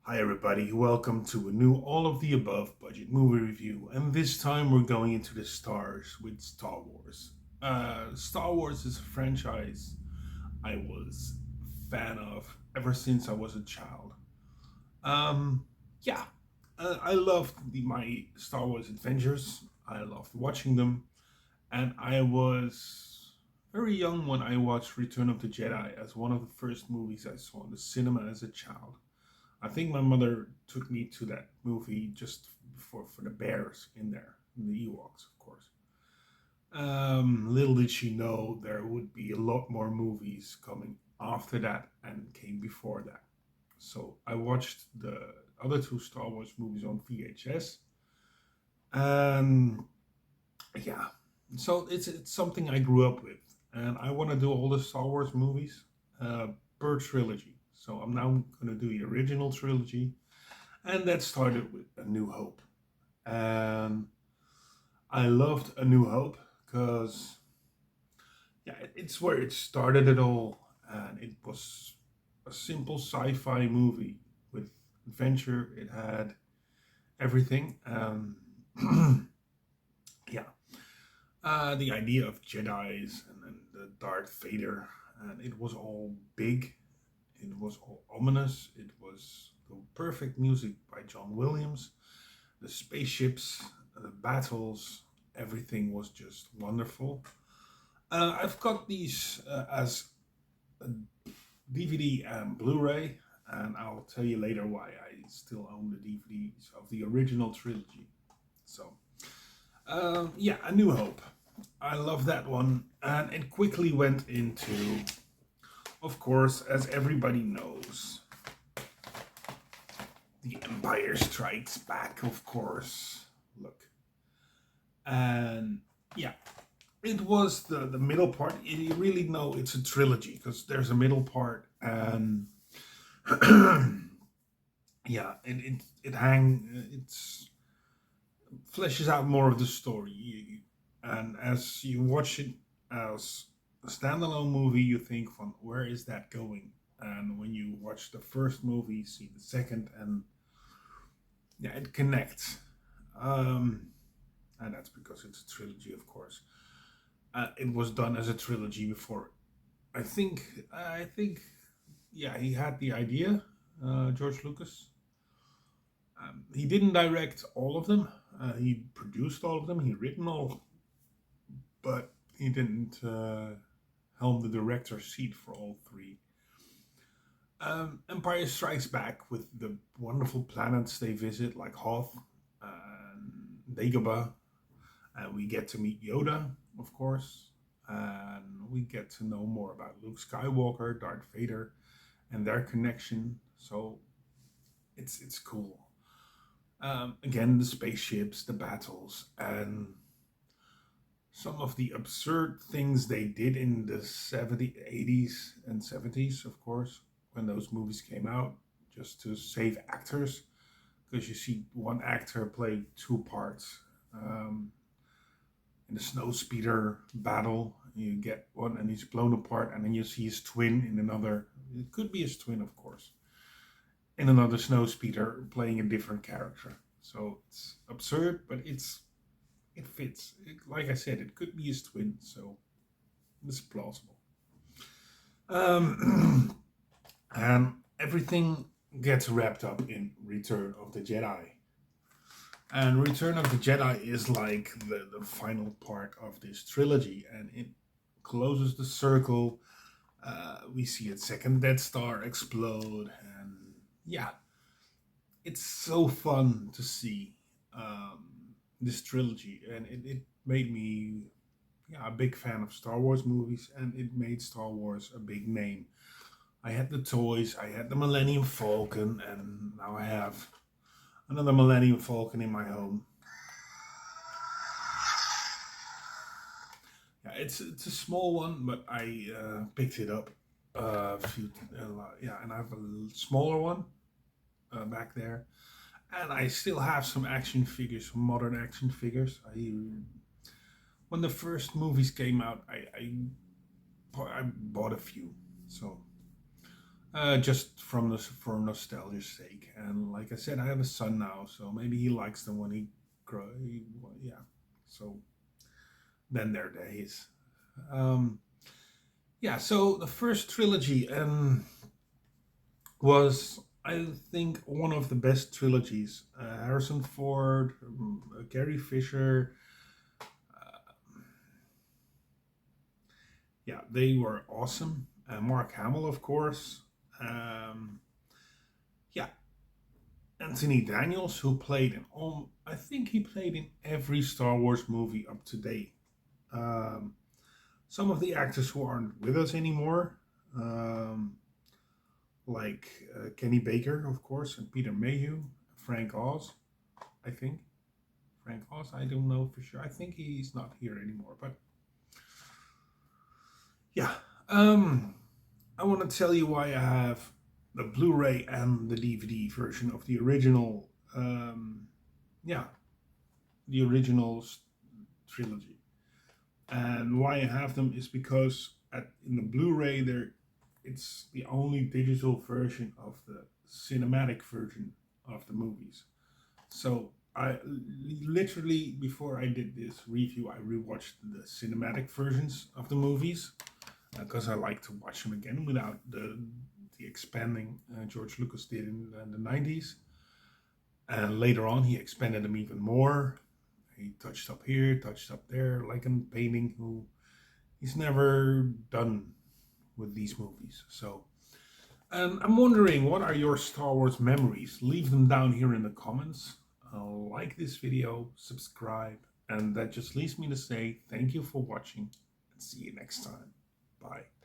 Hi everybody, welcome to a new all of the above budget movie review, and this time we're going into the stars with Star Wars. Star Wars is a franchise I was a fan of ever since I was a child. Um, yeah, I loved my Star Wars adventures. I loved watching them, and I was very young when I watched Return of the Jedi as one of the first movies I saw in the cinema as a child. I think my mother took me to that movie just for the bears in there, in the Ewoks, of course. Little did she know there would be a lot more movies coming after that and came before that. So I watched the other two Star Wars movies on VHS, and yeah, so it's something I grew up with, and I want to do all the Star Wars movies uh, per trilogy. So I'm now going to do the original trilogy, and that started with A New Hope. And I loved A New Hope because yeah, it's where it started it all, and it was a simple sci-fi movie with adventure. It had everything. Yeah, the idea of Jedi's and then the Darth Vader, and it was all big. It was all ominous. It was the perfect music by John Williams. The spaceships, the battles, everything was just wonderful. I've got these as a DVD and Blu-ray, and I'll tell you later why I still own the DVDs of the original trilogy. So, yeah, A New Hope. I love that one, and it quickly went into, of course, as everybody knows, The Empire Strikes Back, of course. Look, and yeah, it was the middle part. You really know it's a trilogy because there's a middle part, and yeah, it's fleshes out more of the story. And as you watch it as a standalone movie, you think, "From where is that going?" And when you watch the first movie, see the second, and yeah, it connects. Um, and that's because it's a trilogy, of course. It was done as a trilogy before. I think, yeah, he had the idea, George Lucas. He didn't direct all of them. He produced all of them. He written all, but he didn't helm the director's seat for all three. Empire Strikes Back with the wonderful planets they visit, like Hoth and Dagobah. We get to meet Yoda, of course, and we get to know more about Luke Skywalker, Darth Vader, and their connection. So it's cool. Again, the spaceships, the battles, and some of the absurd things they did in the 70s, 80s, and 70s, of course, when those movies came out, just to save actors. Because you see one actor play two parts. Um, in the snow speeder battle, you get one and he's blown apart, and then you see his twin in another. It could be his twin, of course, in another snow speeder playing a different character. So it's absurd, but it fits. Like I said, it could be his twin, so it's plausible. Um, and everything gets wrapped up in Return of the Jedi. And Return of the Jedi is like the final part of this trilogy, and it closes the circle. We see a second Death Star explode, and yeah, it's so fun to see um, this trilogy, and it made me, yeah, a big fan of Star Wars movies, and it made Star Wars a big name. I had the toys, I had the Millennium Falcon, and now I have another Millennium Falcon in my home. Yeah, it's a small one, but I picked it up a few, yeah, and I have a smaller one back there, and I still have some action figures, some modern action figures. When the first movies came out, I bought a few, so just for nostalgia's sake. And like I said, I have a son now, so maybe he likes them when he grow. Yeah, so then their days. Um, yeah, so the first trilogy was, I think, one of the best trilogies. Harrison Ford, Carrie Fisher, yeah, they were awesome. Mark Hamill, of course. Um, yeah, Anthony Daniels, who played in all, I think he played in every Star Wars movie up to date. Um, some of the actors who aren't with us anymore, um, like Kenny Baker, of course, and Peter Mayhew, Frank Oz, I think. Frank Oz, I don't know for sure. I think he's not here anymore, but yeah. Um, I want to tell you why I have the Blu-ray and the DVD version of the original. Yeah, the original trilogy. And why I have them is because in the Blu-ray there, it's the only digital version of the cinematic version of the movies. So I literally, before I did this review, I rewatched the cinematic versions of the movies because I like to watch them again without the expanding George Lucas did in the 90s. And later on, he expanded them even more. He touched up here, touched up there, like a painting who he's never done with these movies. So I'm wondering, what are your Star Wars memories? Leave them down here in the comments. Like this video, subscribe, and that just leaves me to say thank you for watching and see you next time. Bye.